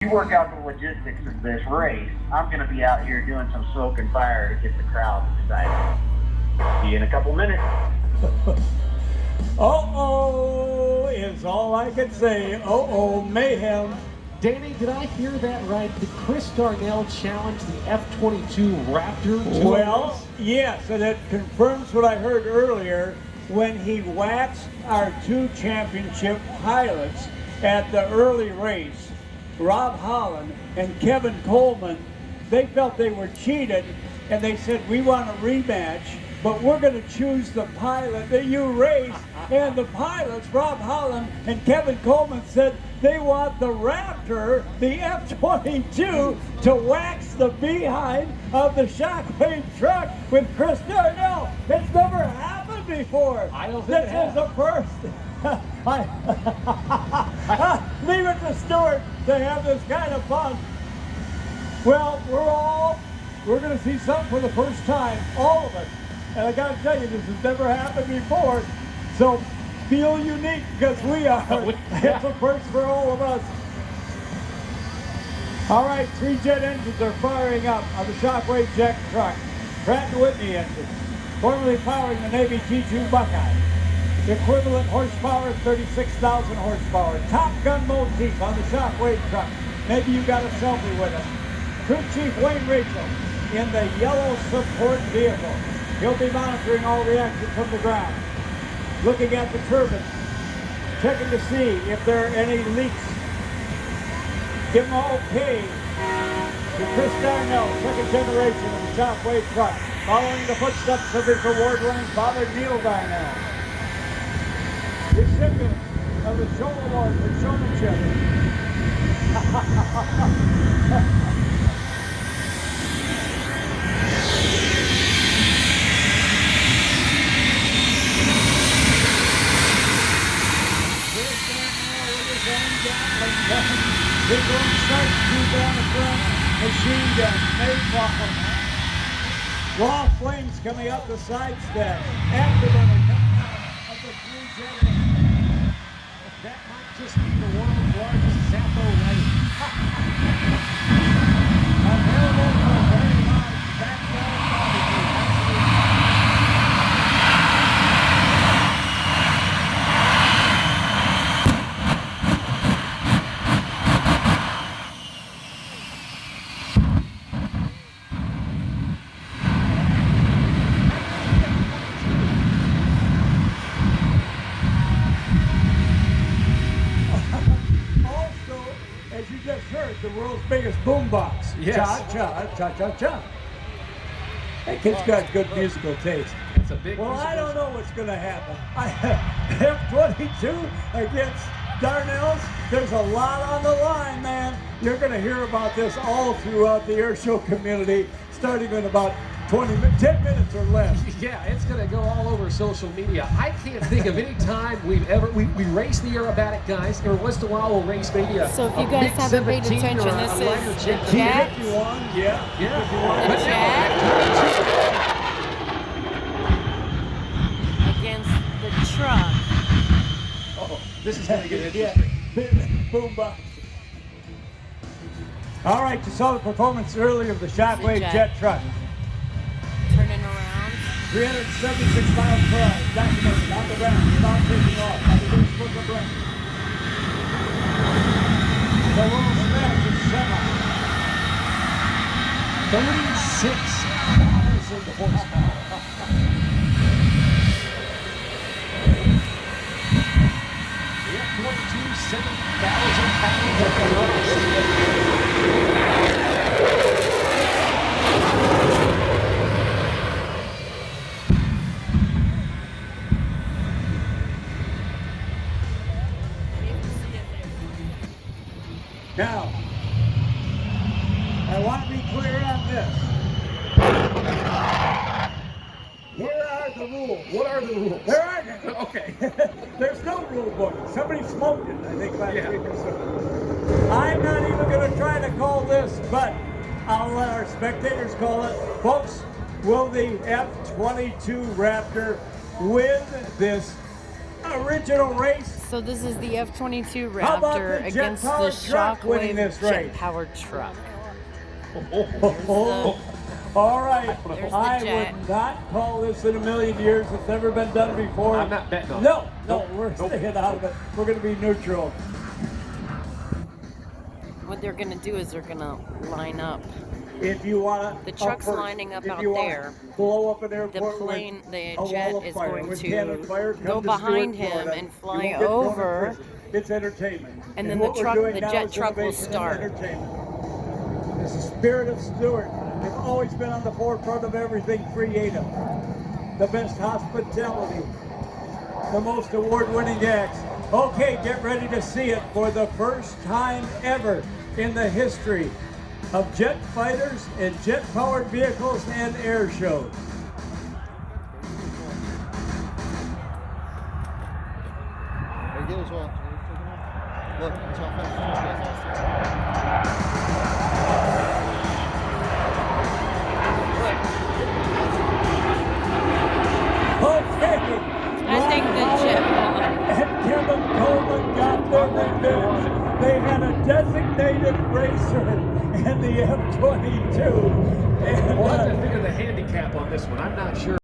You work out the logistics of this race. I'm going to be out here doing some smoke and fire to get the crowd excited. See you in a couple minutes. Uh-oh is all I can say. Uh-oh, mayhem. Danny, did I hear that right? Did Chris Darnell challenge the F-22 Raptor to a Well, race? yes, and it confirms what I heard earlier when he waxed our two championship pilots at the early race. Rob Holland and Kevin Coleman, they felt they were cheated, and they said, we want a rematch, but we're going to choose the pilot that you raced. And the pilots, Rob Holland and Kevin Coleman, said they want the Raptor, the F-22, to wax the behind of the Shockwave truck with Chris Darnell. It's never happened before. I don't think it This is the first. Leave it to Stuart to have this kind of fun. Well, we're going to see something for the first time, all of us. And I got to tell you, this has never happened before. So feel unique because we are. It's a first for all of us. All right, 3 jet engines are firing up on the Shockwave jet truck. Pratt & Whitney engine, formerly powering the Navy T-2 Buckeye. Equivalent horsepower, 36,000 horsepower. Top Gun motif on the Shockwave truck. Maybe you got a selfie with him. Crew Chief Wayne Rachel in the yellow support vehicle. He'll be monitoring all the action from the ground. Looking at the turbines. Checking to see if there are any leaks. Give them all okay to Chris Darnell, second generation of the Shockwave truck. Following the footsteps of his award-winning father, Neil Darnell. Recipient of the Show Award for showmanship. His own sight through down the front, machine gun, napalm. Raw flames coming out the side stack. Afterburner coming out of the 3 jet engine. That might just be the world's largest Zappo light. Available for a very large backyard barbecue. As you just heard, the world's biggest boombox. Yes. Cha-cha. That kid's got good musical taste. It's a big Well, musical I don't know what's going to happen. F-22 against Darnell's. There's a lot on the line, man. You're going to hear about this all throughout the Airshow community, starting in about 10 minutes or less. Yeah, it's going to go all over social media. I can't think of any time we race the aerobatic guys. Every once in a while we'll race maybe a So if you a guys big haven't paid 17 attention, or a this lighter is jet. the jet. Yeah. The But jet no, against the truck. oh, this is going to get interesting. Boombox. All right, you saw the performance earlier of the Shockwave jet truck. Turning around. 376 miles per hour, documented on the ground, without taking off, on the loose foot of brake. The world's fastest semi. 36,000 horsepower. The F-22, 7,000 pounds of thrust. Now, I want to be clear on this. Here are the rules. What are the rules? There are none. Okay. There's no rule book. Somebody smoked it, I think, last Yeah. week or so. I'm not even going to try to call this, but I'll let our spectators call it. Folks, will the F-22 Raptor win this original race So this is the F-22 How about Raptor the against the jet-powered truck winning Shockwave this race? jet-powered truck. All right, There's the I jet. would not call this in a million years. It's never been done before. I'm not betting on it. No, Nope. we're staying out of it. We're going to be neutral. What they're gonna do is they're gonna line up. If you want to, The truck's lining up out there. Blow up an The airport plane, with the a wall jet of is fire, going with to cannon fire, go come to behind Stuart, him Florida. and You fly won't get thrown in over, prison. It's entertainment. and then what the we're doing jet now is truck will innovation and start. entertainment. It's the spirit of Stuart. They've always been on the forefront of everything creative. The best hospitality. The most award-winning acts. Okay, get ready to see it for the first time ever in the history of jet fighters and jet-powered vehicles and air shows. There you go as well. Look, that's how fast Okay. I think the jet won. And Kevin Coleman got their revenge. They had a designated racer in the F-22. And, We'll have to figure the handicap on this one. I'm not sure.